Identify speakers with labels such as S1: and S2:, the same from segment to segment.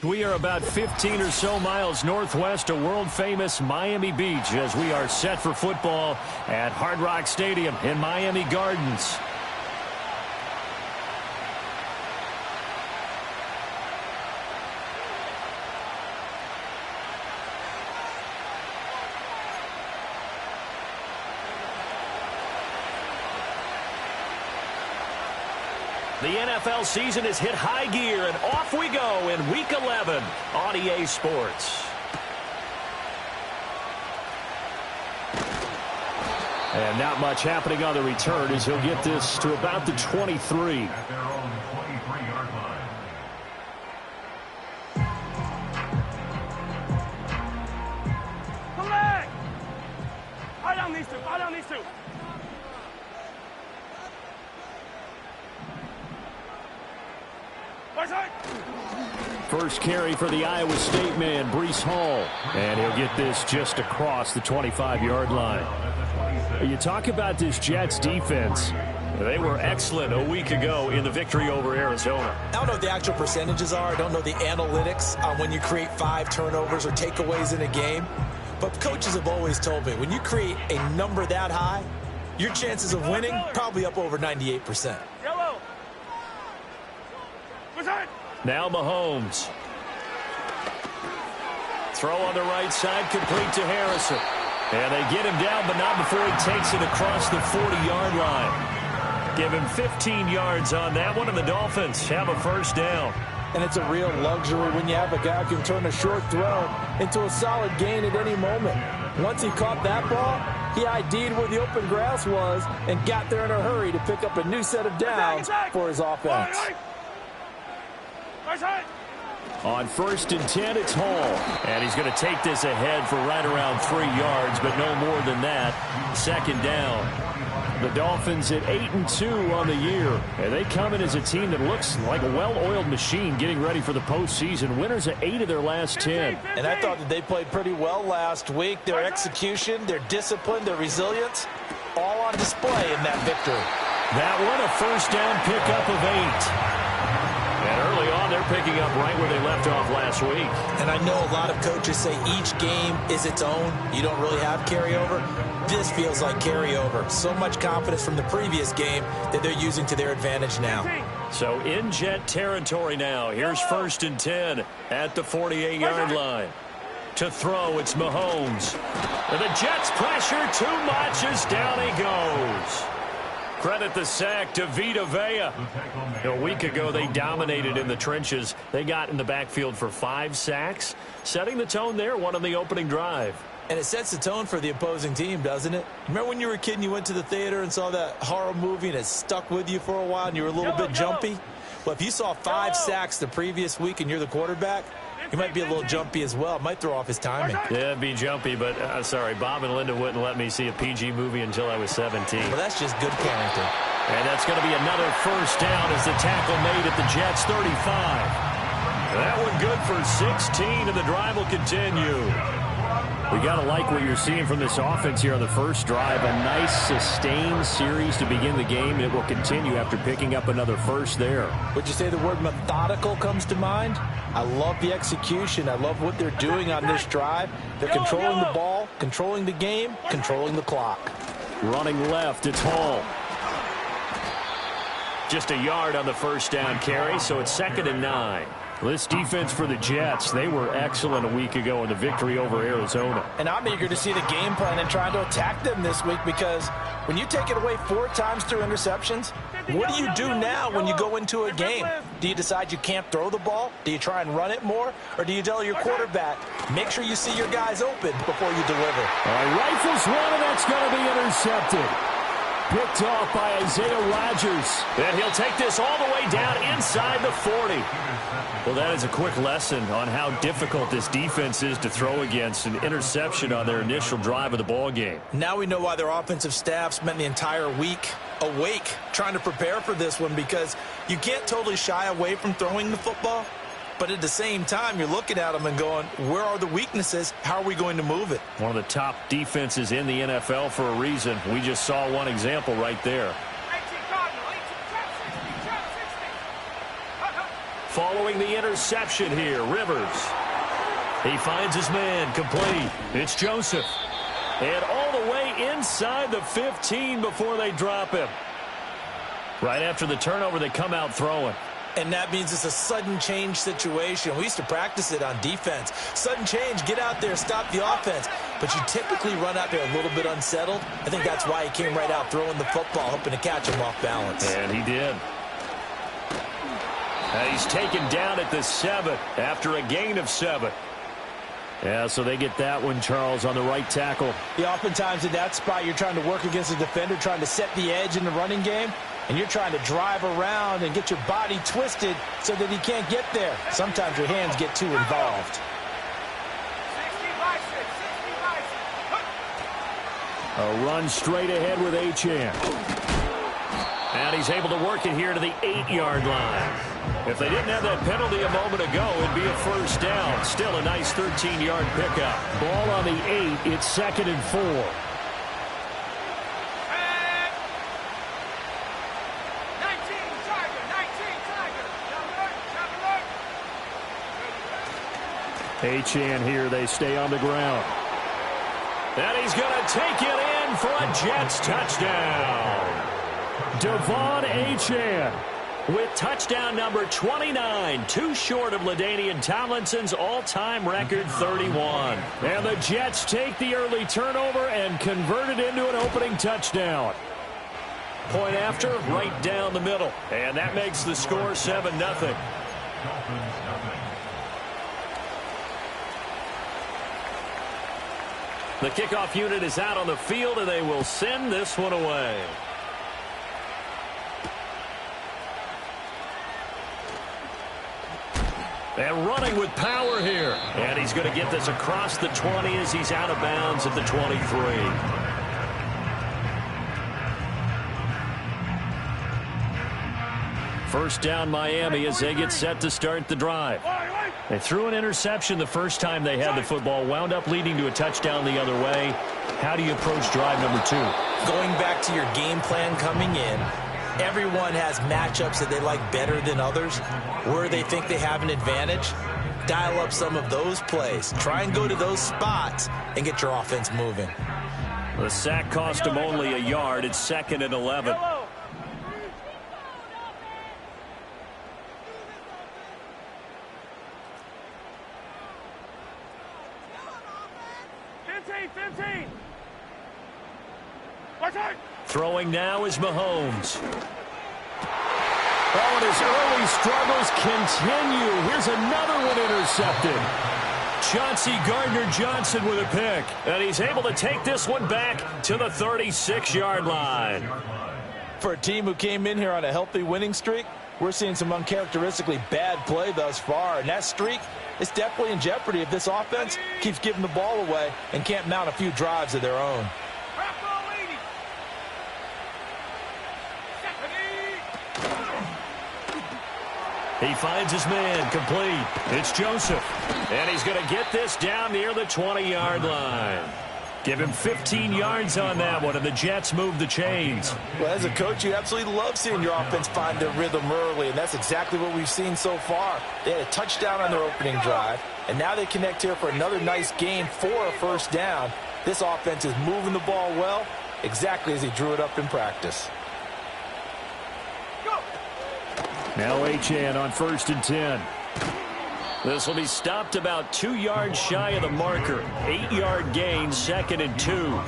S1: We are about 15 or so miles northwest of world-famous Miami Beach as we are set for football at Hard Rock Stadium in Miami Gardens. The NFL season has hit high gear, and off we go in Week 11 on EA Sports. And not much happening on the return as he'll get this to about the 23.
S2: At their own 23-yard line.
S3: Come back! Fire down these two. Fire down these two.
S1: First carry for the Iowa State man, Breece Hall. And he'll get this just across the 25-yard line. You talk about this Jets defense. They were excellent a week ago in the victory over Arizona.
S4: I don't know what the actual percentages are. I don't know the analytics on when you create 5 turnovers or takeaways in a game. But coaches have always told me, when you create a number that high, your chances of winning probably up over 98%.
S3: Yellow.
S1: Now Mahomes. Throw on the right side, complete to Harrison. And they get him down, but not before he takes it across the 40-yard line. Give him 15 yards on that one, and the Dolphins have a first down.
S5: And it's a real luxury when you have a guy who can turn a short throw into a solid gain at any moment. Once he caught that ball, he ID'd where the open grass was and got there in a hurry to pick up a new set of downs for his offense.
S1: On 1st and 10, it's Hall. And he's going to take this ahead for right around 3 yards, but no more than that. Second down. The Dolphins at 8-2 on the year. And they come in as a team that looks like a well-oiled machine getting ready for the postseason. Winners of 8 of their last 10.
S5: And I thought that they played pretty well last week. Their execution, their discipline, their resilience, all on display in that victory.
S1: That one, a first down pickup of 8. And early on, they're picking up right where they left off last week.
S4: And I know a lot of coaches say each game is its own. You don't really have carryover. This feels like carryover. So much confidence from the previous game that they're using to their advantage now.
S1: So in Jet territory now. Here's 1st and 10 at the 48-yard line. To throw, it's Mahomes. And the Jets pressure too much as down he goes. Credit the sack to Vita Vea. A week ago, they dominated in the trenches. They got in the backfield for 5 sacks, setting the tone there, one on the opening drive.
S4: And it sets the tone for the opposing team, doesn't it? Remember when you were a kid and you went to the theater and saw that horror movie and it stuck with you for a while and you were a little bit jumpy? Well, if you saw 5 sacks the previous week and you're the quarterback, he might be a little jumpy as well. It might throw off his timing.
S1: Yeah, it'd be jumpy, but sorry, Bob and Linda wouldn't let me see a PG movie until I was 17.
S4: Well, that's just good parenting.
S1: And that's going to be another first down as the tackle made at the Jets' 35. That one good for 16, and the drive will continue. We got to like what you're seeing from this offense here on the first drive. A nice, sustained series to begin the game. It will continue after picking up another first there.
S5: Would you say the word methodical comes to mind? I love the execution. I love what they're doing on this drive. They're controlling the ball, controlling the game, controlling the clock.
S1: Running left, it's Hall. Just a yard on the first down carry, so it's 2nd and 9. This defense for the Jets, they were excellent a week ago in the victory over Arizona.
S5: And I'm eager to see the game plan and trying to attack them this week, because when you take it away 4 times through interceptions, what do you do now when you go into a game? Do you decide you can't throw the ball? Do you try and run it more? Or do you tell your quarterback, make sure you see your guys open before you deliver?
S1: All right, rifles one, and that's going to be intercepted. Picked off by Isaiah Rodgers. And he'll take this all the way down inside the 40. Well, that is a quick lesson on how difficult this defense is to throw against. An interception on their initial drive of the ball game.
S4: Now we know why their offensive staff spent the entire week awake trying to prepare for this one, because you can't totally shy away from throwing the football. But at the same time, you're looking at them and going, where are the weaknesses? How are we going to move it?
S1: One of the top defenses in the NFL for a reason. We just saw one example right there. following the interception here. Rivers. He finds his man, complete. It's Joseph. And all the way inside the 15 before they drop him. Right after the turnover, they come out throwing.
S4: And that means it's a sudden change situation. We used to practice it on defense. Sudden change, get out there, stop the offense. But you typically run out there a little bit unsettled. I think that's why he came right out throwing the football, hoping to catch him off balance.
S1: And he did. And he's taken down at the 7 after a gain of 7. Yeah, so they get that one, Charles, on the right tackle.
S5: Yeah, oftentimes in that spot, you're trying to work against a defender, trying to set the edge in the running game, and you're trying to drive around and get your body twisted so that he can't get there. Sometimes your hands get too involved.
S1: A run straight ahead with Achane. And he's able to work it here to the 8-yard line. If they didn't have that penalty a moment ago, it'd be a first down. Still a nice 13-yard pickup. Ball on the 8. It's 2nd and 4. Achane here. They stay on the ground. And he's going to take it in for a Jets touchdown. Devon Achane with touchdown number 29, too short of LaDainian Tomlinson's all-time record 31. And the Jets take the early turnover and convert it into an opening touchdown. Point after, right down the middle. And that makes the score 7-0. The kickoff unit is out on the field, and they will send this one away. And running with power here. And he's going to get this across the 20 as he's out of bounds at the 23. First down Miami as they get set to start the drive. They threw an interception the first time they had the football, wound up leading to a touchdown the other way. How do you approach drive number 2?
S4: Going back to your game plan coming in, everyone has matchups that they like better than others, where they think they have an advantage. Dial up some of those plays. Try and go to those spots and get your offense moving.
S1: The sack cost him only a yard. It's 2nd and 11. Throwing now is Mahomes. Oh, and his early struggles continue. Here's another one intercepted. Chauncey Gardner-Johnson with a pick. And he's able to take this one back to the 36-yard line.
S5: For a team who came in here on a healthy winning streak, we're seeing some uncharacteristically bad play thus far. And that streak is definitely in jeopardy if this offense keeps giving the ball away and can't mount a few drives of their own.
S1: He finds his man, complete. It's Joseph. And he's going to get this down near the 20-yard line. Give him 15 yards on that one, and the Jets move the chains.
S5: Well, as a coach, you absolutely love seeing your offense find their rhythm early, and that's exactly what we've seen so far. They had a touchdown on their opening drive, and now they connect here for another nice gain for a first down. This offense is moving the ball well, exactly as he drew it up in practice.
S1: Now Achane on 1st and 10. This will be stopped about 2 yards shy of the marker. 8-yard gain, 2nd and 2.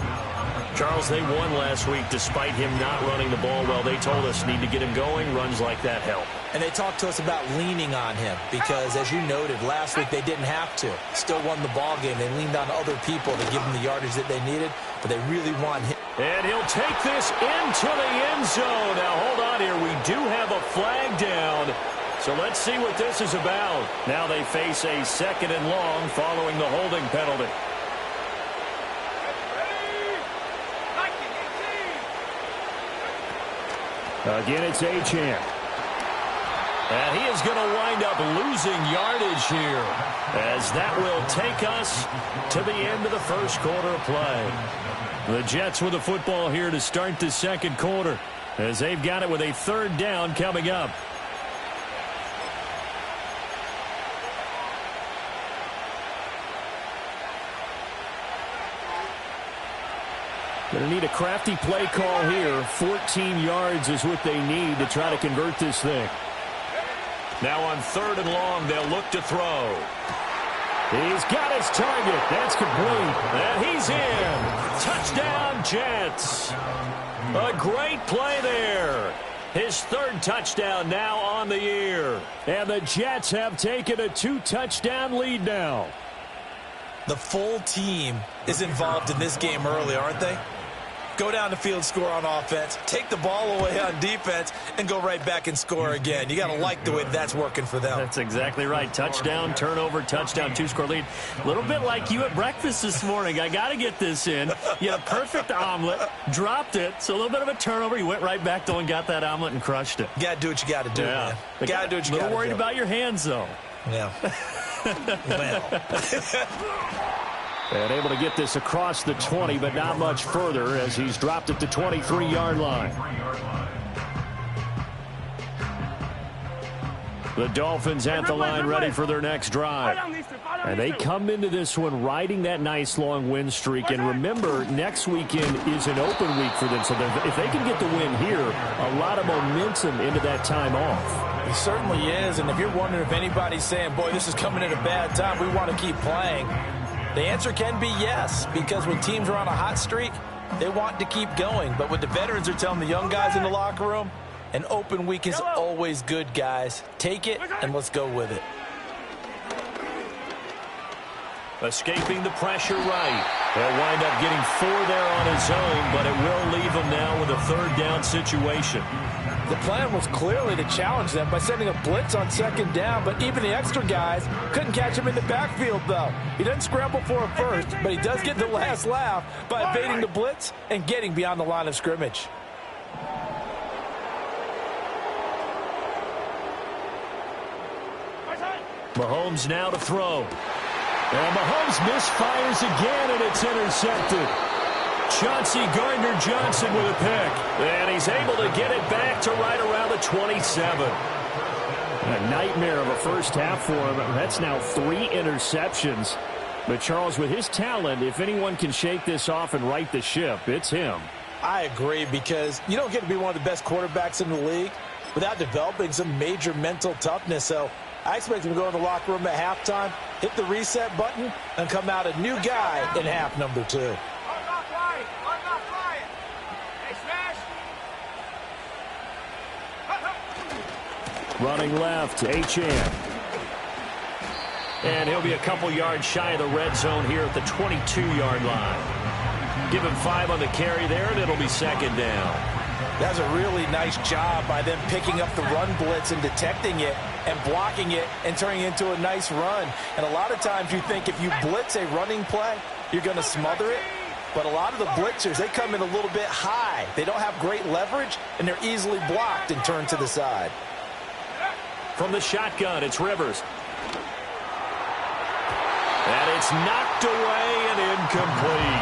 S1: Charles, they won last week despite him not running the ball well. They told us need to get him going. Runs like that help.
S4: And they talked to us about leaning on him because, as you noted, last week they didn't have to. Still won the ball game. They leaned on other people to give them the yardage that they needed, but they really want him.
S1: And he'll take this into the end zone. Now, hold on here. We do have a flag down. So let's see what this is about. Now they face a 2nd and long following the holding penalty. Again, it's Achane. And he is going to wind up losing yardage here, as that will take us to the end of the first quarter of play. The Jets with the football here to start the second quarter, as they've got it with a 3rd down coming up. Going to need a crafty play call here. 14 yards is what they need to try to convert this thing.
S2: Now on 3rd and long, they'll look to throw.
S1: He's got his target. That's complete. And he's in. Touchdown, Jets. A great play there. His 3rd touchdown now on the year. And the Jets have taken a 2-touchdown lead now.
S4: The full team is involved in this game early, aren't they? Go down the field, score on offense, take the ball away on defense, and go right back and score again. You got to like the way that's working for them.
S1: That's exactly right. Touchdown, turnover, touchdown, 2-score lead. A little bit like you at breakfast this morning. I got to get this in. You had a perfect omelet, dropped it, so a little bit of a turnover. You went right back, though, and got that omelet and crushed it.
S4: You got to do what you got to do, man. You got to do what you got to do.
S1: A little worried about your hands, though.
S4: Yeah. Well.
S1: And able to get this across the 20, but not much further as he's dropped it to 23-yard line. The Dolphins at the line ready for their next drive. And they come into this one riding that nice long win streak. And remember, next weekend is an open week for them. So if they can get the win here, a lot of momentum into that time off.
S5: He certainly is. And if you're wondering if anybody's saying, boy, this is coming at a bad time, we want to keep playing, the answer can be yes, because when teams are on a hot streak, they want to keep going. But what the veterans are telling the young guys in the locker room, an open week is always good, guys. Take it, and let's go with it.
S1: Escaping the pressure right. He'll wind up getting 4 there on his own, but it will leave him now with a 3rd down situation.
S5: The plan was clearly to challenge them by sending a blitz on 2nd down, but even the extra guys couldn't catch him in the backfield, though. He doesn't scramble for it first, but he does get the last laugh by evading the blitz and getting beyond the line of scrimmage.
S1: Mahomes now to throw. And Mahomes misfires again, and it's intercepted. Chauncey Gardner-Johnson with a pick. And he's able to get it back to right around the 27. A nightmare of a first half for him. That's now 3 interceptions. But Charles, with his talent, if anyone can shake this off and right the ship, it's him.
S5: I agree, because you don't get to be one of the best quarterbacks in the league without developing some major mental toughness. So I expect him to go in the locker room at halftime, hit the reset button, and come out a new guy in half number 2.
S1: Running left, Achane. And he'll be a couple yards shy of the red zone here at the 22-yard line. Give him 5 on the carry there, and it'll be 2nd down.
S5: That's a really nice job by them picking up the run blitz and detecting it and blocking it and turning it into a nice run. And a lot of times you think if you blitz a running play, you're going to smother it. But a lot of the blitzers, they come in a little bit high. They don't have great leverage, and they're easily blocked and turned to the side.
S1: From the shotgun, it's Rivers. And it's knocked away and incomplete.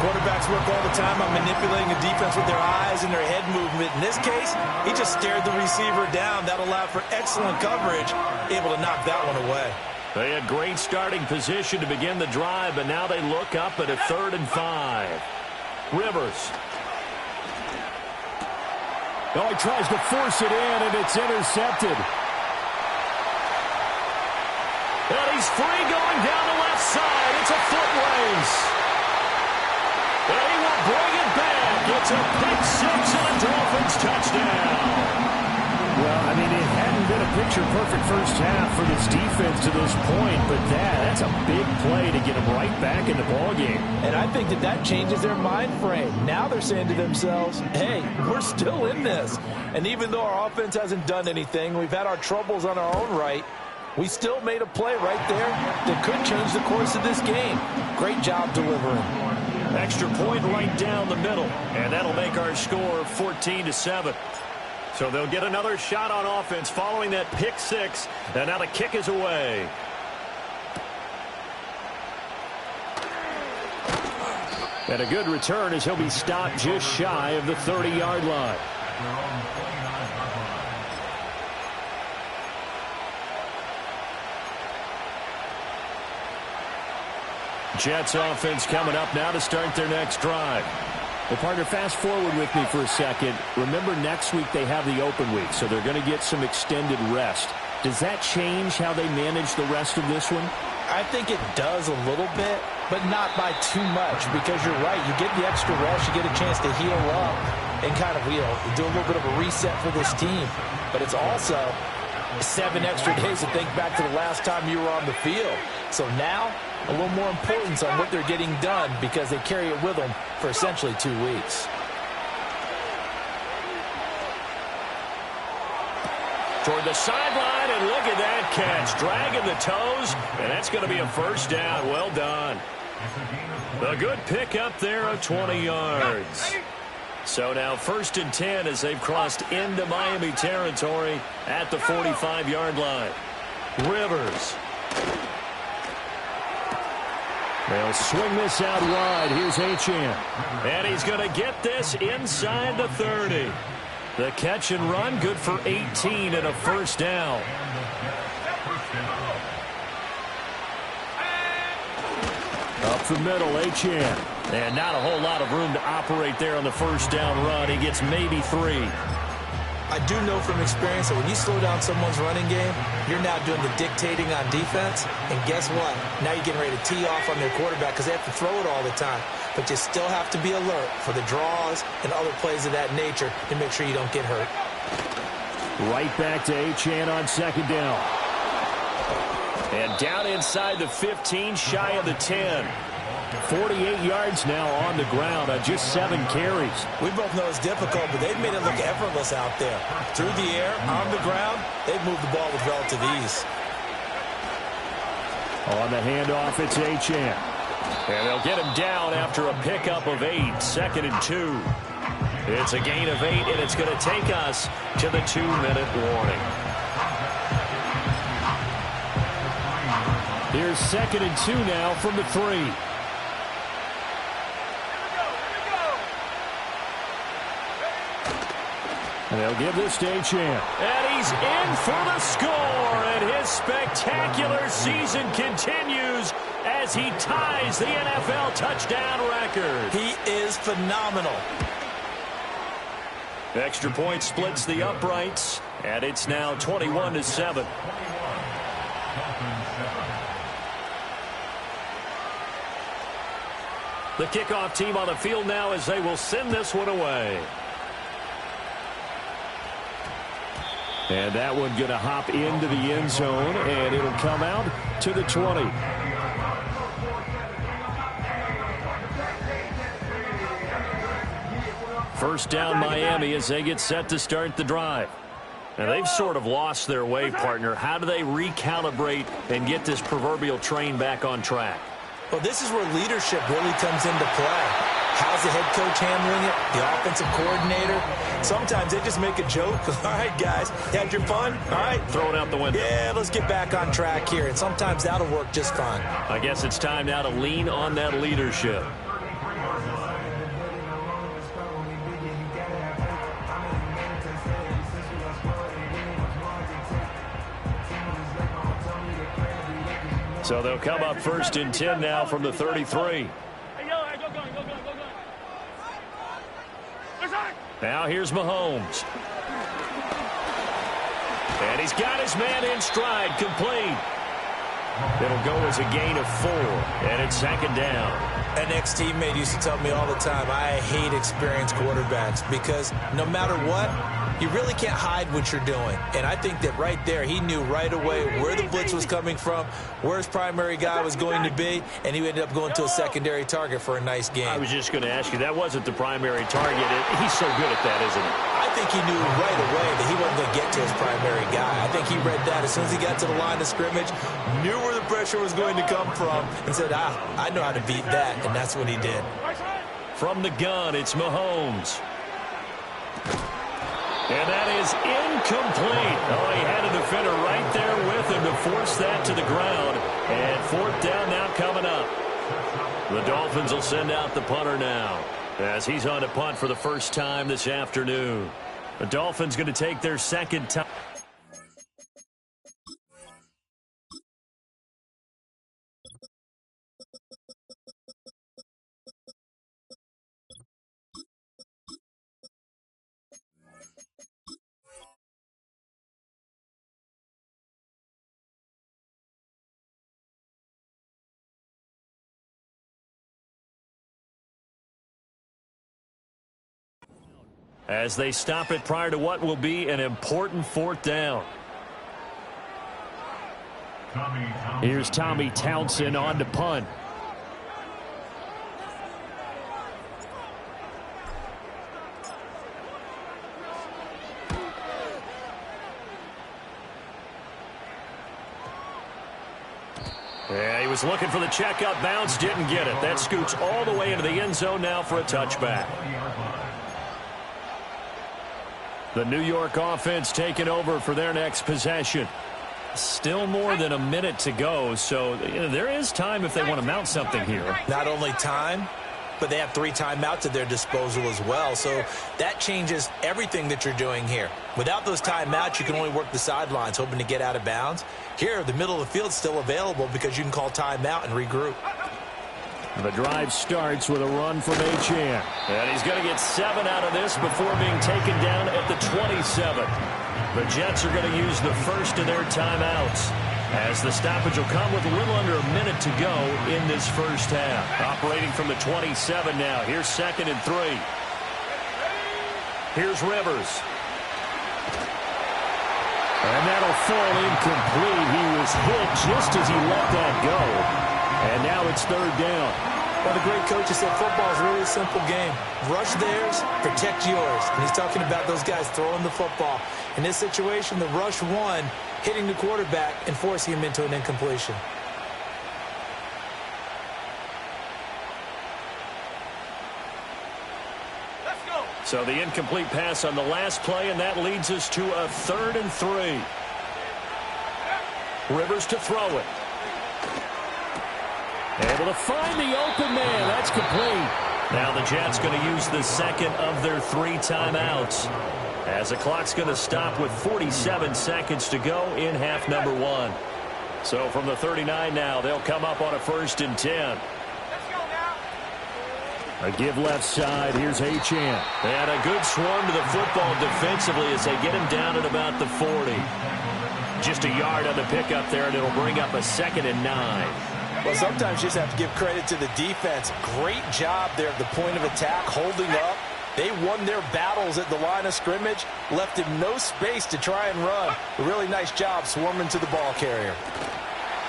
S5: Quarterbacks work all the time on manipulating a defense with their eyes and their head movement. In this case, he just stared the receiver down. That allowed for excellent coverage, able to knock that one away.
S1: They had great starting position to begin the drive, but now they look up at a 3rd and 5. Rivers. Oh, he tries to force it in, and it's intercepted. And he's free going down the left side. It's a foot race. And he will bring it back. It's a pick 6 and a Dolphins touchdown. Well, I mean, it hadn't been a picture-perfect first half for this defense to this point, but that's a big play to get them right back in the ballgame.
S5: And I think that changes their mind frame. Now they're saying to themselves, hey, we're still in this. And even though our offense hasn't done anything, we've had our troubles on our own right, we still made a play right there that could change the course of this game. Great job delivering.
S1: Extra point right down the middle, and that'll make our score 14-7. So they'll get another shot on offense following that pick 6, and now the kick is away. And a good return as he'll be stopped just shy of the 30-yard line. Jets offense coming up now to start their next drive.
S2: Well, partner, fast forward with me for a second. Remember, next week they have the open week, so they're going to get some extended rest. Does that change how they manage the rest of this one?
S5: I think it does a little bit, but not by too much, because you're right. You get the extra rest. You get a chance to heal up and kind of, do a little bit of a reset for this team. But it's also 7 extra days to think back to the last time you were on the field. So now, a little more importance on what they're getting done because they carry it with them for essentially 2 weeks.
S1: Toward the sideline, and look at that catch. Dragging the toes, and that's going to be a first down. Well done. A good pick up there of 20 yards. So now 1st and 10 as they've crossed into Miami territory at the 45-yard line. Rivers. They'll swing this out wide. Here's Achane. And he's going to get this inside the 30. The catch and run, good for 18 and a first down. Up the middle, Achane. And not a whole lot of room to operate there on the first down run. He gets maybe 3.
S4: I do know from experience that when you slow down someone's running game, you're now doing the dictating on defense. And guess what? Now you're getting ready to tee off on their quarterback because they have to throw it all the time. But you still have to be alert for the draws and other plays of that nature to make sure you don't get hurt.
S1: Right back to Achane on 2nd down. And down inside the 15, shy of the 10. 48 yards now on the ground on just 7 carries.
S4: We both know it's difficult, but they've made it look effortless out there. Through the air, on the ground, they've moved the ball with relative ease.
S1: On the handoff, it's Achane. And they'll get him down after a pickup of 8, 2nd and 2. It's a gain of 8, and it's going to take us to the 2-minute warning. Here's 2nd and 2 now from the 3. And they'll give this to Achane. And he's in for the score. And his spectacular season continues as he ties the NFL touchdown record.
S4: He is phenomenal.
S1: Extra point splits the uprights. And it's now 21-7. The kickoff team on the field now as they will send this one away. And that one going to hop into the end zone, and it'll come out to the 20. First down Miami as they get set to start the drive. Now they've sort of lost their way, partner. How do they recalibrate and get this proverbial train back on track?
S4: Well, this is where leadership really comes into play. How's the head coach handling it? The offensive coordinator? Sometimes they just make a joke. All right, guys, you had your fun? All right.
S1: Throw it out the window.
S4: Yeah, let's get back on track here. And sometimes that'll work just fine.
S1: I guess it's time now to lean on that leadership. So they'll come up 1st and 10 now from the 33. Now here's Mahomes. And he's got his man in stride, complete. It'll go as a gain of 4, and it's 2nd down.
S4: An ex-teammate used to tell me all the time, I hate experienced quarterbacks because no matter what, you really can't hide what you're doing. And I think that right there, he knew right away where the blitz was coming from, where his primary guy was going to be, and he ended up going to a secondary target for a nice game.
S1: I was just going to ask you, that wasn't the primary target. He's so good at that, isn't he?
S4: I think he knew right away that he wasn't going to get to his primary guy. I think he read that as soon as he got to the line of scrimmage, knew where the pressure was going to come from, and said, I know how to beat that, and that's what he did.
S1: From the gun, it's Mahomes. And that is incomplete. Oh, he had a defender right there with him to force that to the ground. And 4th down now coming up. The Dolphins will send out the punter now as he's on to punt for the first time this afternoon. The Dolphins going to take their 2nd time. as they stop it prior to what will be an important fourth down.
S2: Here's Tommy Townsend on to punt.
S1: Yeah, he was looking for the checkup bounce, didn't get it. That scoots all the way into the end zone now for a touchback. The New York offense taking over for their next possession. Still more than a minute to go, so there is time if they want to mount something here.
S4: Not only time, but they have 3 timeouts at their disposal as well. So that changes everything that you're doing here. Without those timeouts, you can only work the sidelines, hoping to get out of bounds. Here, the middle of the field's still available because you can call timeout and regroup.
S2: The drive starts with a run from Achane.
S1: And he's going to get 7 out of this before being taken down at the 27. The Jets are going to use the first of their timeouts, as the stoppage will come with a little under a minute to go in this first half. Operating from the 27 now. Here's 2nd and 3. Here's Rivers.
S2: And that'll fall incomplete. He was hit just as he let that go. And now it's 3rd down.
S4: Well, the great coach said football is really a simple game. Rush theirs, protect yours. And he's talking about those guys throwing the football. In this situation, the rush one, hitting the quarterback and forcing him into an incompletion.
S3: Let's go.
S1: So the incomplete pass on the last play, and that leads us to a 3rd and 3. Rivers to throw it.
S2: Able to find the open man. That's complete.
S1: Now the Jets going to use the second of their 3 timeouts, as the clock's going to stop with 47 seconds to go in half number 1. So from the 39 now, they'll come up on a 1st and 10.
S3: Let's go now.
S2: A give left side. Here's Achane.
S1: And a good swarm to the football defensively as they get him down at about the 40. Just a yard on the pickup there, and it'll bring up a 2nd and 9.
S5: Well, sometimes you just have to give credit to the defense. Great job there at the point of attack, holding up. They won their battles at the line of scrimmage, left him no space to try and run. A really nice job swarming to the ball carrier.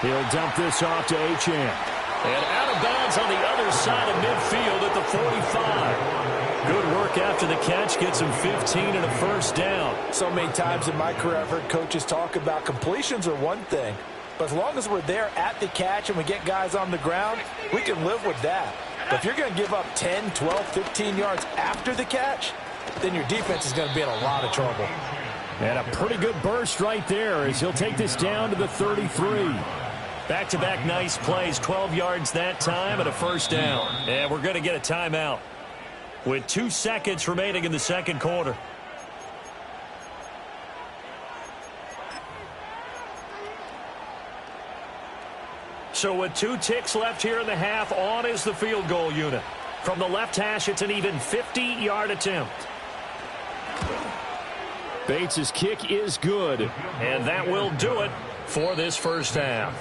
S2: He'll dump this off to Achane.
S1: And out of bounds on the other side of midfield at the 45. Good work after the catch, gets him 15 and a 1st down.
S5: So many times in my career I've heard coaches talk about completions are one thing, but as long as we're there at the catch and we get guys on the ground, we can live with that. But if you're going to give up 10, 12, 15 yards after the catch, then your defense is going to be in a lot of trouble.
S2: And a pretty good burst right there as he'll take this down to the 33.
S1: Back-to-back nice plays, 12 yards that time and a 1st down. And we're going to get a timeout with 2 seconds remaining in the 2nd quarter. So with 2 ticks left here in the half, on is the field goal unit. From the left hash, it's an even 50-yard attempt.
S2: Bates' kick is good.
S1: And that will do it for this first half.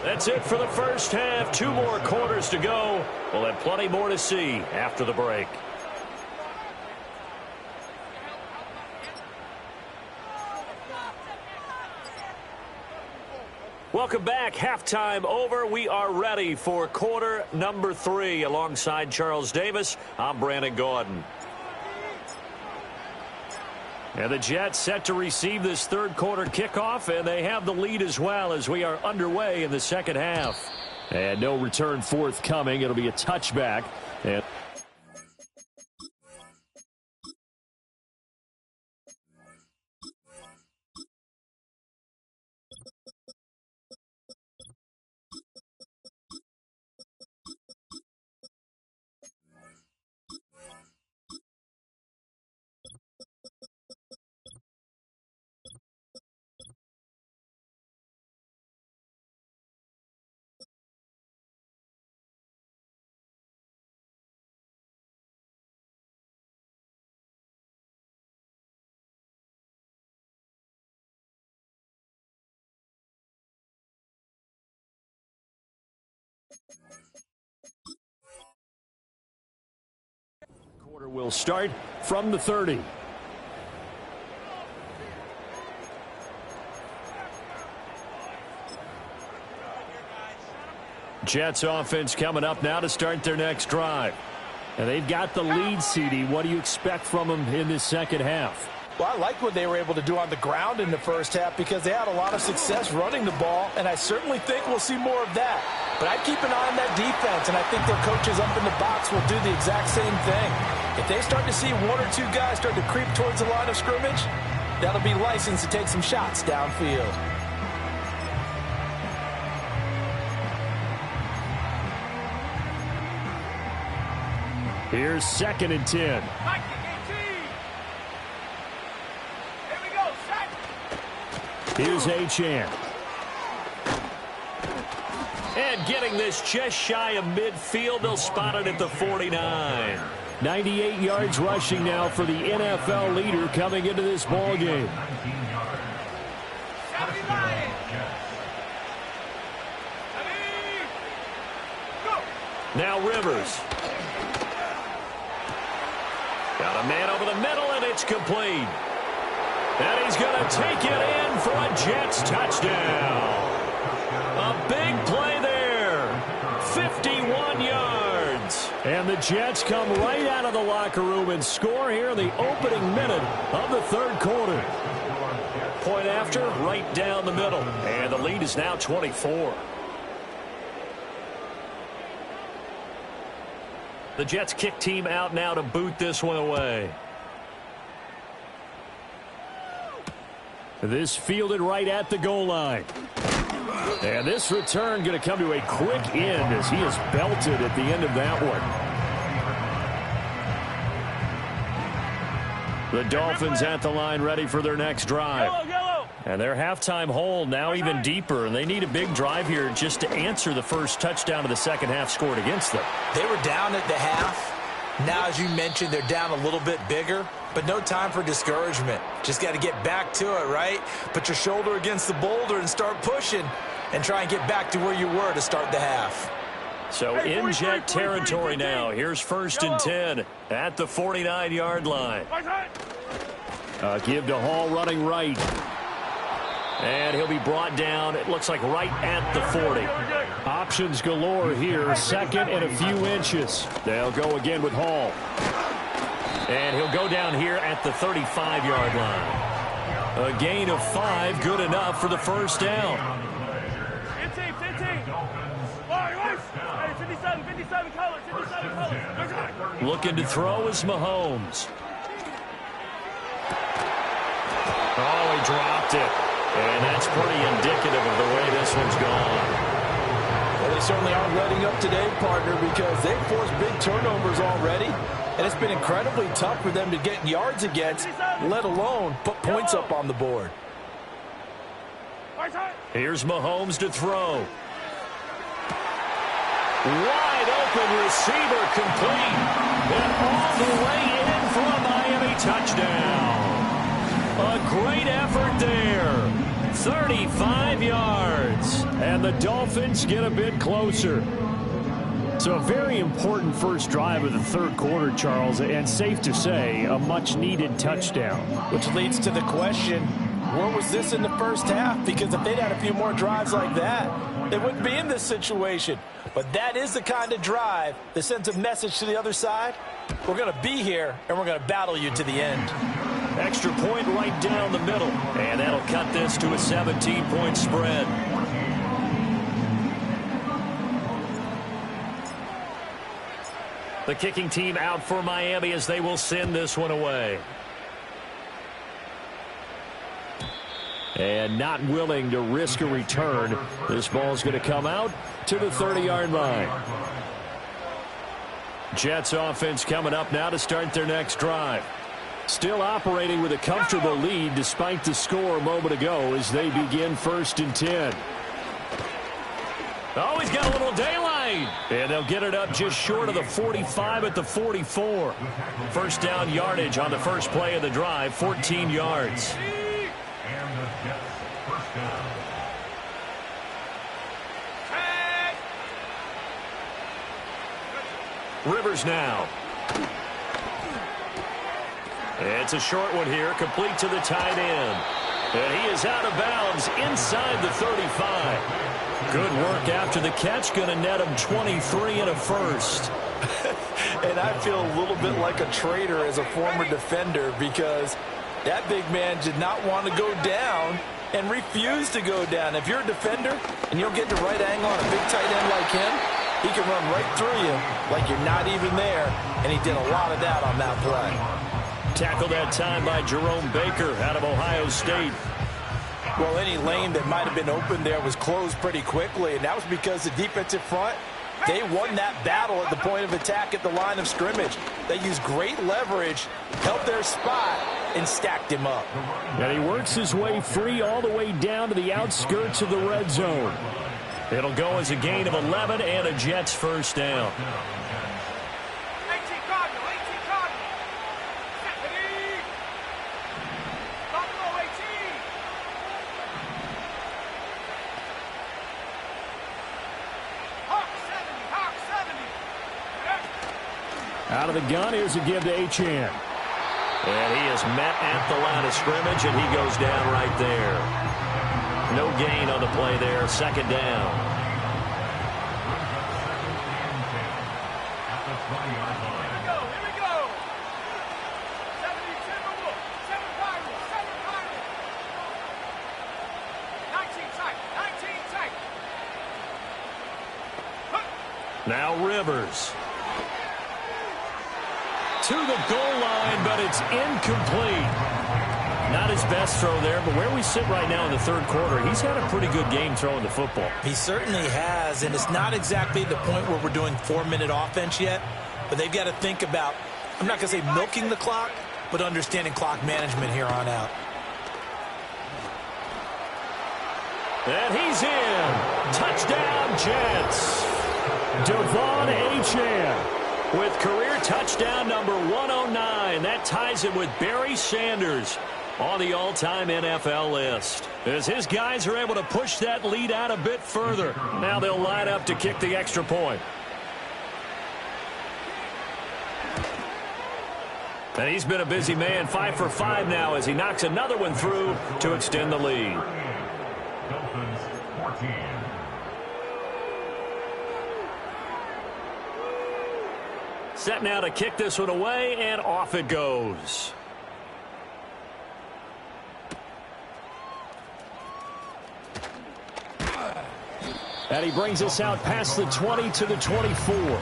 S1: That's it for the first half. 2 more quarters to go. We'll have plenty more to see after the break. Welcome back. Halftime over. We are ready for quarter number 3. Alongside Charles Davis, I'm Brandon Gaudin. And the Jets set to receive this 3rd quarter kickoff, and they have the lead as well as we are underway in the 2nd half.
S2: And no return forthcoming. It'll be a touchback. And will start from the 30.
S1: Jets offense coming up now to start their next drive.
S2: And they've got the lead, CD. What do you expect from them in this second half?
S5: Well, I like what they were able to do on the ground in the first half because they had a lot of success running the ball, and I certainly think we'll see more of that. But I'd keep an eye on that defense, and I think their coaches up in the box will do the exact same thing. If they start to see one or two guys start to creep towards the line of scrimmage, that'll be licensed to take some shots downfield.
S2: Here's 2nd and 10. Here's Achane.
S1: And getting this just shy of midfield, they'll spot it at the 49.
S2: 98 yards rushing now for the NFL leader coming into this ball game.
S1: Now Rivers. Got a man over the middle, and it's complete. And he's going to take it in for a Jets touchdown. A big play there. 51 yards.
S2: And the Jets come right out of the locker room and score here in the opening minute of the third quarter.
S1: Point after, right down the middle. And the lead is now 24. The Jets kick team out now to boot this one away.
S2: This fielded right at the goal line. And this return going to come to a quick end as he is belted at the end of that one.
S1: The Dolphins at the line ready for their next drive. And their halftime hole now even deeper, and they need a big drive here just to answer the first touchdown of the second half scored against them.
S5: They were down at the half. Now, as you mentioned, they're down a little bit bigger, but no time for discouragement. Just got to get back to it, right? Put your shoulder against the boulder and start pushing and try and get back to where you were to start the half.
S1: So in Jet territory now. Here's 1st and 10 at the 49-yard line.
S2: Give to Hall running right.
S1: And he'll be brought down, it looks like right at the 40.
S2: Options galore here, 2nd and a few inches. They'll go again with Hall.
S1: And he'll go down here at the 35-yard line. A gain of 5, good enough for the first down.
S3: 15. 57 colors.
S1: Looking to throw is Mahomes. Oh, he dropped it. And that's pretty indicative of the way this one's gone.
S5: Well, they certainly aren't letting up today, partner, because they've forced big turnovers already. And it's been incredibly tough for them to get yards against, let alone put points up on the board.
S1: Here's Mahomes to throw. Wide open receiver complete. And all the way in for a Miami touchdown. A great effort there. 35 yards.
S2: And the Dolphins get a bit closer. So a very important first drive of the third quarter, Charles, and safe to say, a much-needed touchdown.
S5: Which leads to the question, where was this in the first half? Because if they'd had a few more drives like that, they wouldn't be in this situation. But that is the kind of drive that sends a message to the other side. We're going to be here, and we're going to battle you to the end.
S1: Extra point right down the middle. And that'll cut this to a 17-point spread. The kicking team out for Miami as they will send this one away.
S2: And not willing to risk a return. This ball's going to come out to the 30-yard line.
S1: Jets offense coming up now to start their next drive.
S2: Still operating with a comfortable lead despite the score a moment ago as they begin 1st and 10.
S1: Oh, he's got a little daylight. And they'll get it up just short of the 45 at the 44. First down yardage on the first play of the drive, 14 yards. Rivers now. It's a short one here, complete to the tight end. And he is out of bounds inside the 35. Good work after the catch, going to net him 23 and a first.
S5: And I feel a little bit like a traitor as a former defender because that big man did not want to go down and refused to go down. If you're a defender and you'll get the right angle on a big tight end like him, he can run right through you like you're not even there, and he did a lot of that on that play.
S1: Tackled that time by Jerome Baker out of Ohio State.
S5: Well, any lane that might have been open there was closed pretty quickly, and that was because the defensive front, they won that battle at the point of attack at the line of scrimmage. They used great leverage, held their spot, and stacked him up.
S2: And he works his way free all the way down to the outskirts of the red zone.
S1: It'll go as a gain of 11 and a Jets first down.
S3: 18 Cardinal, 18 Cardinal. Stephanie. Buffalo 18. Hawk 70, Hawk 70.
S2: Out of the gun, here's a give to Achane.
S1: And he is met at the line of scrimmage, and he goes down right there. No gain on the play there, second down.
S3: Here we go. 72 Wolf, 7 Viral, 7 Viral. 19 tight, 19 tight.
S1: Now Rivers. To the goal line, but it's incomplete. Not his best throw there, but where we sit right now in the third quarter, he's had a pretty good game throwing the football.
S5: He certainly has, and it's not exactly the point where we're doing 4-minute offense yet, but they've got to think about, I'm not going to say milking the clock, but understanding clock management here on out.
S1: And he's in. Touchdown, Jets.
S2: Devon Achane
S1: with career touchdown number 109. That ties him with Barry Sanders on the all-time NFL list. As his guys are able to push that lead out a bit further. Now they'll line up to kick the extra point. And he's been a busy man, 5 for 5 now as he knocks another one through to extend the lead.
S6: Dolphins 14.
S1: Set now to kick this one away, and off it goes.
S2: And he brings us out past the 20 to the 24.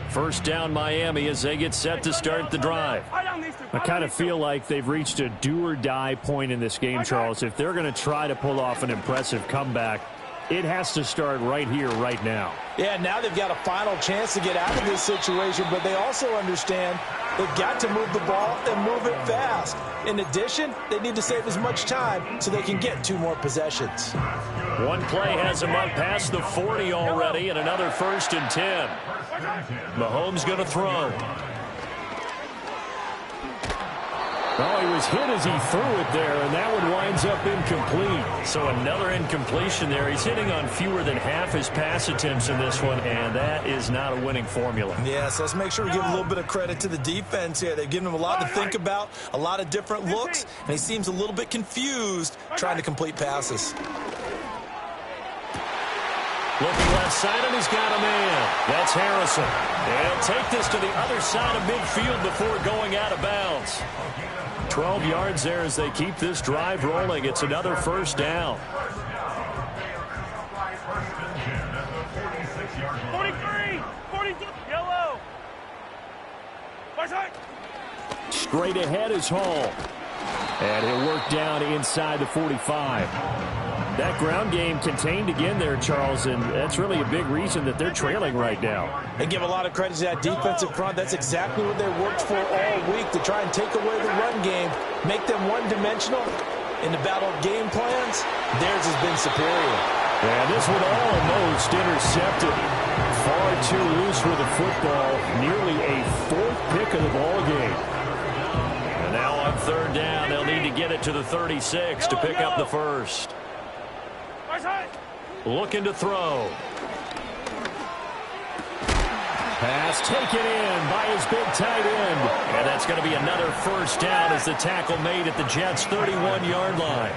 S1: First down Miami as they get set to start the drive.
S2: I kind of feel like they've reached a do-or-die point in this game, Charles. If they're going to try to pull off an impressive comeback, it has to start right here, right now.
S5: Yeah, now they've got a final chance to get out of this situation, but they also understand they've got to move the ball and move it fast. In addition, they need to save as much time so they can get 2 more possessions.
S1: One play has him up past the 40 already, and another 1st and 10. Mahomes going to throw.
S2: Well, he was hit as he threw it there, and that one winds up incomplete.
S1: So another incompletion there. He's hitting on fewer than half his pass attempts in this one, and that is not a winning formula.
S5: Yeah, so let's make sure we give a little bit of credit to the defense here. They've given him a lot to think about, a lot of different looks, and he seems a little bit confused trying to complete passes.
S1: Looking left side, and he's got a man. That's Harrison. And he'll take this to the other side of midfield before going out of bounds. 12 yards there as they keep this drive rolling. It's another first down.
S3: 43, 42, yellow.
S2: Straight ahead is Hall. And he'll work down inside the 45. That ground game contained again there, Charles, and that's really a big reason that they're trailing right now.
S5: They give a lot of credit to that defensive front. That's exactly what they worked for all week, to try and take away the run game, make them one-dimensional. In the battle of game plans, theirs has been superior.
S2: And this one almost intercepted. Far too loose with the football. Nearly a 4th pick of the ball game.
S1: And now on 3rd down, they'll need to get it to the 36 to pick up the first. Looking to throw.
S2: Pass taken in by his big tight end.
S1: And that's going to be another first down as the tackle made at the Jets' 31-yard line.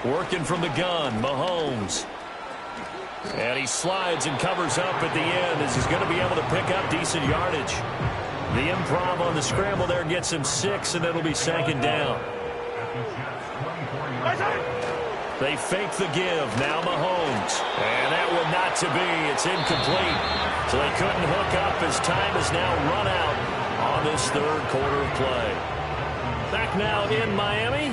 S1: Working from the gun, Mahomes. And he slides and covers up at the end as he's going to be able to pick up decent yardage. The improv on the scramble there gets him 6, and it'll be second down. They fake the give. Now Mahomes. And that one not to be. It's incomplete. So they couldn't hook up as time has now run out on this third quarter of play. Back now in Miami.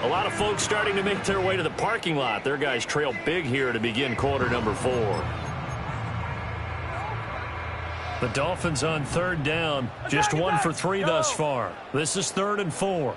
S1: A lot of folks starting to make their way to the parking lot. Their guys trail big here to begin quarter number 4. The Dolphins on third down. Just 1 for 3 thus far. This is 3rd and 4.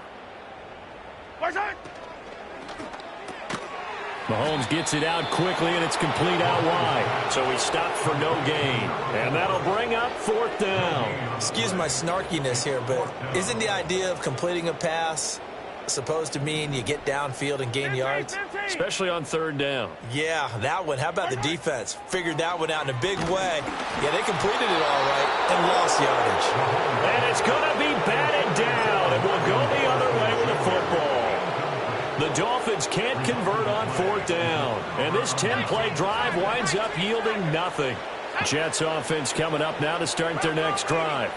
S1: Mahomes gets it out quickly, and it's complete out wide. So he stopped for no gain. And that'll bring up 4th down.
S4: Excuse my snarkiness here, but isn't the idea of completing a pass supposed to mean you get downfield and gain yards?
S1: Especially on 3rd down.
S4: Yeah, that one. How about the defense? Figured that one out in a big way. Yeah, they completed it all right and lost yardage.
S1: And it's going to be batted down. It will go the other way with the football. The Dolphins can't convert on 4th down. And this 10-play drive winds up yielding nothing. Jets offense coming up now to start their next drive.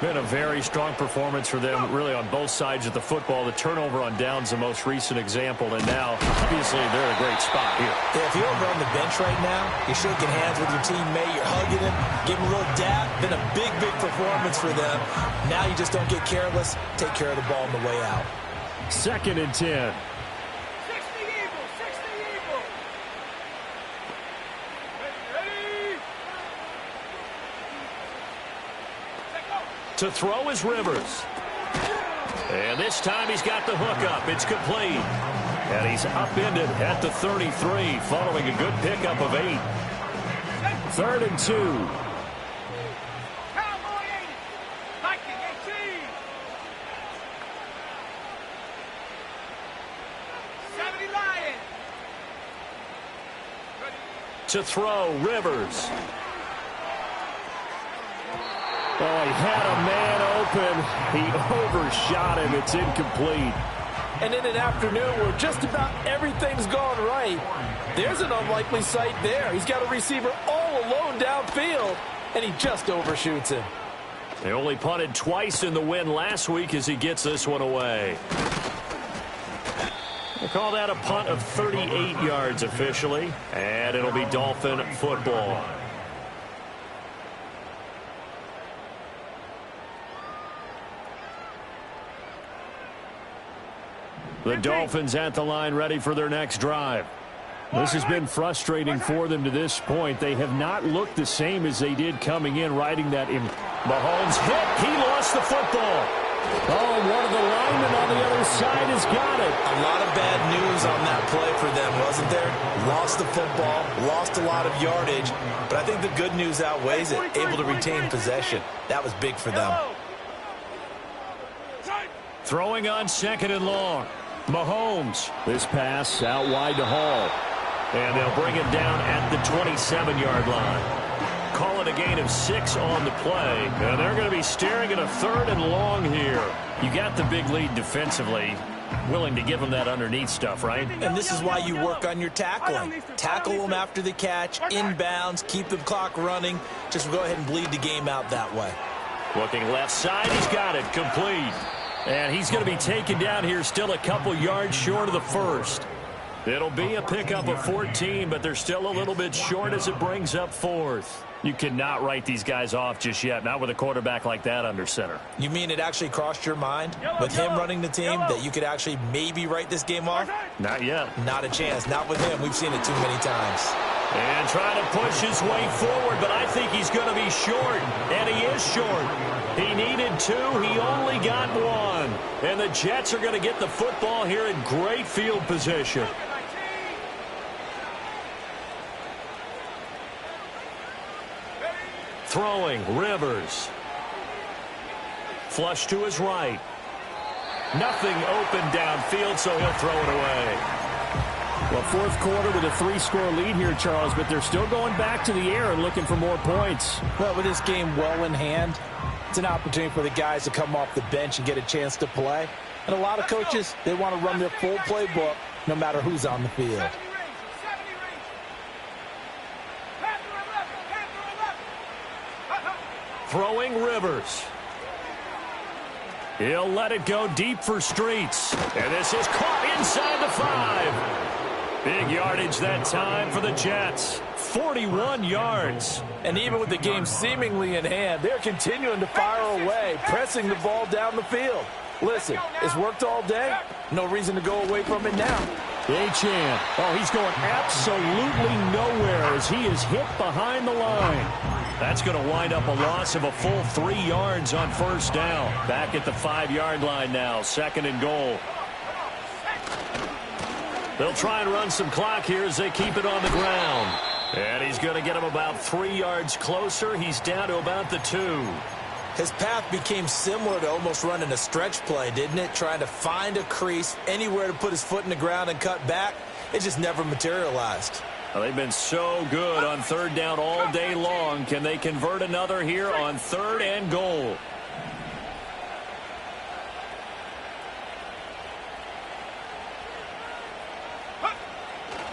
S1: Been a very strong performance for them, really, on both sides of the football. The turnover on downs, the most recent example, and now, obviously, they're in a great spot here.
S4: Yeah, if you're over on the bench right now, you're shaking hands with your teammate, you're hugging him, giving him a little dap. Been a big, big performance for them. Now you just don't get careless. Take care of the ball on the way out.
S2: 2nd and 10.
S1: To throw is Rivers. And this time he's got the hook up. It's complete. And he's upended at the 33 following a good pickup of 8.
S2: 3rd and 2.
S1: To throw, Rivers.
S2: Oh, he had a man open. He overshot him. It's incomplete.
S5: And in an afternoon where just about everything's gone right, there's an unlikely sight there. He's got a receiver all alone downfield, and he just overshoots him.
S1: They only punted twice in the win last week as he gets this one away. We'll call that a punt of 38 yards officially, and it'll be Dolphin football. The Dolphins at the line ready for their next drive.
S2: This has been frustrating for them to this point. They have not looked the same as they did coming in, riding that in.
S1: Mahomes hit. He lost the football.
S2: Oh, one of the linemen on the other side has got it.
S4: A lot of bad news on that play for them, wasn't there? Lost the football, lost a lot of yardage, but I think the good news outweighs it. Able to retain possession. That was big for them.
S1: Throwing on 2nd and long. Mahomes.
S2: This pass out wide to Hall.
S1: And they'll bring him down at the 27-yard line. Call it a gain of 6 on the play. And they're going to be staring at a 3rd and long here. You got the big lead defensively. Willing to give them that underneath stuff, right?
S4: And this is why you work on your tackling. Tackle them after the catch, inbounds, keep the clock running. Just go ahead and bleed the game out that way.
S1: Looking left side, he's got it. Complete. And he's going to be taken down here still a couple yards short of the first. It'll be a pickup of 14, but they're still a little bit short as it brings up 4th. You cannot write these guys off just yet, not with a quarterback like that under center.
S4: You mean it actually crossed your mind with him running the team that you could actually maybe write this game off?
S1: Not yet.
S4: Not a chance. Not with him. We've seen it too many times.
S1: And trying to push his way forward, but I think he's going to be short, and he is short. He needed 2. He only got 1. And the Jets are going to get the football here in great field position. Throwing, Rivers. Flush to his right. Nothing open downfield, so he'll throw it away.
S2: Well, fourth quarter with a 3-score lead here, Charles, but they're still going back to the air and looking for more points.
S5: Well, with this game well in hand, it's an opportunity for the guys to come off the bench and get a chance to play. And a lot of coaches, they want to run their full playbook no matter who's on the field.
S1: Throwing Rivers. He'll let it go deep for Streets. And this is caught inside the 5. Big yardage that time for the Jets. 41 yards.
S5: And even with the game seemingly in hand, they're continuing to fire away, pressing the ball down the field. Listen, it's worked all day. No reason to go away from it now.
S2: Achane. Oh, he's going absolutely nowhere as he is hit behind the line.
S1: That's going to wind up a loss of a full 3 yards on first down. Back at the 5-yard line now, 2nd and goal. They'll try and run some clock here as they keep it on the ground. And he's going to get him about 3 yards closer. He's down to about the 2.
S4: His path became similar to almost running a stretch play, didn't it? Trying to find a crease, anywhere to put his foot in the ground and cut back. It just never materialized.
S1: Well, they've been so good on 3rd down all day long. Can they convert another here on 3rd and goal?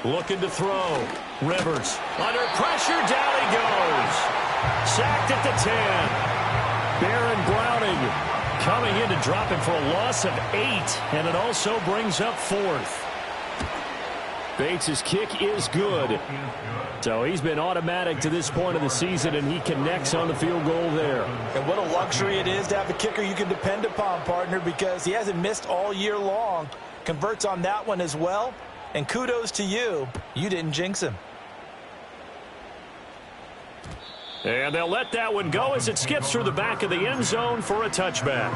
S1: Looking to throw. Rivers under pressure. Down he goes. Sacked at the 10. Baron Browning coming in to drop him for a loss of 8. And it also brings up 4th.
S2: Bates' kick is good. So he's been automatic to this point of the season, and he connects on the field goal there.
S5: And what a luxury it is to have a kicker you can depend upon, partner, because he hasn't missed all year long. Converts on that one as well. And kudos to you. You didn't jinx him.
S1: And they'll let that one go as it skips through the back of the end zone for a touchback.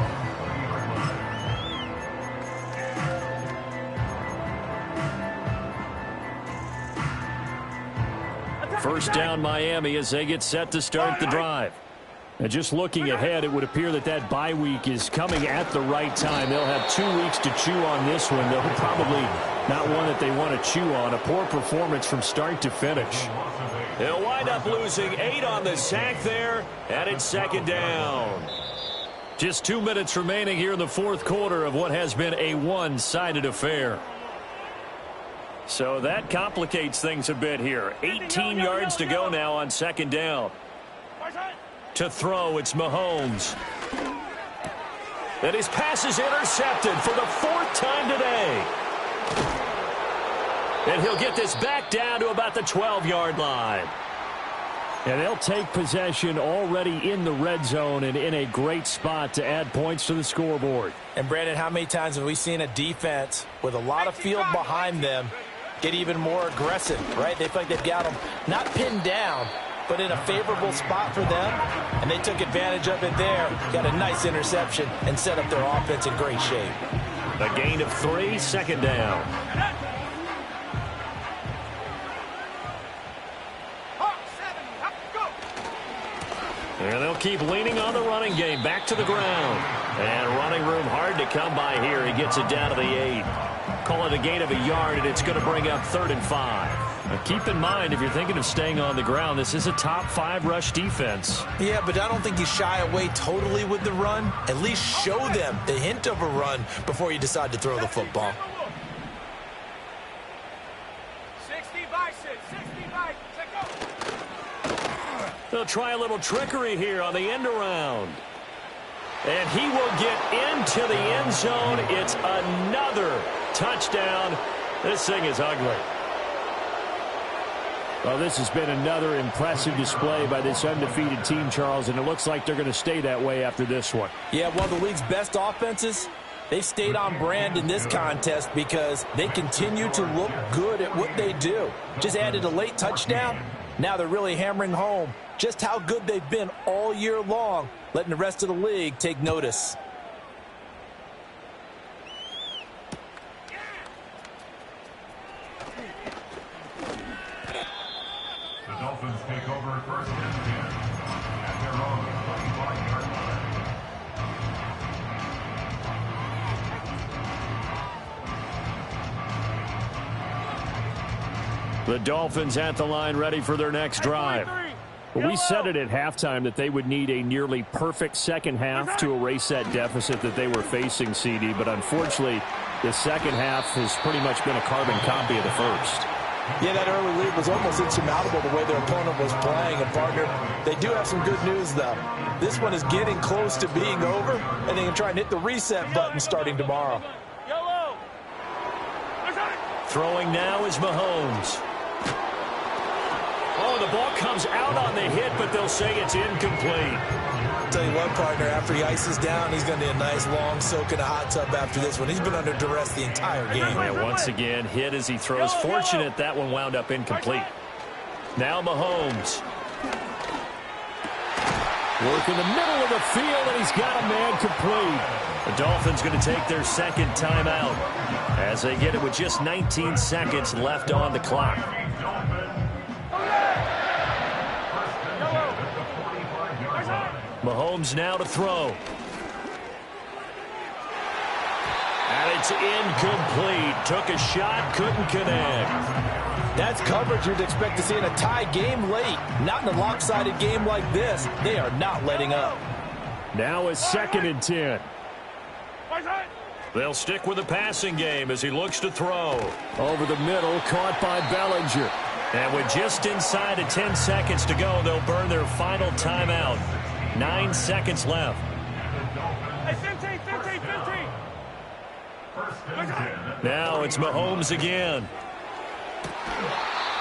S1: First down Miami as they get set to start the drive. And just looking ahead, it would appear that that bye week is coming at the right time. They'll have 2 weeks to chew on this one, though probably not one that they want to chew on. A poor performance from start to finish. They'll wind up losing 8 on the sack there, and it's 2nd down. Just 2 minutes remaining here in the 4th quarter of what has been a one-sided affair. So that complicates things a bit here. 18 yards to go now on 2nd down. To throw, it's Mahomes. And his pass is intercepted for the 4th time today. And he'll get this back down to about the 12-yard line.
S2: And they'll take possession already in the red zone and in a great spot to add points to the scoreboard.
S5: And, Brandon, how many times have we seen a defense with a lot of field behind them get even more aggressive, right? They feel like they've got them not pinned down, but in a favorable spot for them, and they took advantage of it there. Got a nice interception and set up their offense in great shape.
S1: A gain of 3, 2nd down. And they'll keep leaning on the running game. Back to the ground. And running room hard to come by here. He gets it down to the 8. Call it a gain of a yard, and it's going to bring up 3rd and 5. Now keep in mind, if you're thinking of staying on the ground, this is a top 5 rush defense.
S4: Yeah, but I don't think you shy away totally with the run. At least show them the hint of a run before you decide to throw the football.
S3: 60 by 6,
S1: They'll try a little trickery here on the end around. And he will get into the end zone. It's another touchdown. This thing is ugly.
S2: Well, this has been another impressive display by this undefeated team, Charles, and it looks like they're going to stay that way after this one.
S5: Yeah, one of the league's best offenses, they stayed on brand in this contest because they continue to look good at what they do. Just added a late touchdown. Now they're really hammering home just how good they've been all year long, letting the rest of the league take notice.
S6: The Dolphins take over 1st and 10 at their own 25-yard line.
S1: The Dolphins at the line ready for their next drive.
S2: Well, we said it at halftime that they would need a nearly perfect second half to erase that deficit that they were facing, CD. But unfortunately, the second half has pretty much been a carbon copy of the first.
S5: Yeah, that early lead was almost insurmountable the way their opponent was playing. And, partner, they do have some good news, though. This one is getting close to being over, and they can try and hit the reset button starting tomorrow.
S1: Throwing now is Mahomes. Oh, the ball comes out on the hit, but they'll say it's incomplete.
S4: I'll tell you what, partner, after he ices down, he's going to need a nice long soak in a hot tub after this one. He's been under duress the entire game.
S1: Yeah, once again, hit as he throws. Fortunate that one wound up incomplete. Now Mahomes.
S2: Work in the middle of the field, and he's got a man complete.
S1: The Dolphins going to take their second timeout as they get it with just 19 seconds left on the clock. Mahomes now to throw. And it's incomplete. Took a shot, couldn't connect.
S5: That's coverage you'd expect to see in a tie game late. Not in a lopsided game like this. They are not letting up.
S2: Now a 2nd and 10.
S1: They'll stick with the passing game as he looks to throw.
S2: Over the middle, caught by Bellinger.
S1: And with just inside of 10 seconds to go, they'll burn their final timeout. 9 seconds left.
S3: Hey, 15.
S1: Now it's Mahomes again.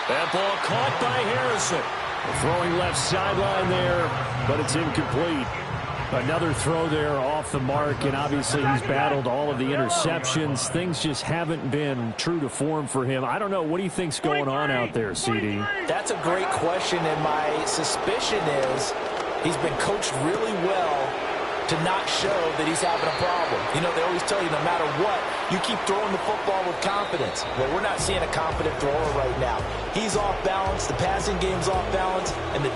S1: That ball caught by Harrison.
S2: Throwing left sideline there, but it's incomplete. Another throw there off the mark, and obviously he's battled all of the interceptions. Things just haven't been true to form for him. I don't know. What do you think's going on out there, CD?
S5: That's a great question, and my suspicion is he's been coached really well to not show that he's having a problem. You know, they always tell you no matter what, you keep throwing the football with confidence. Well, we're not seeing a confident thrower right now. He's off balance, the passing game's off balance, and the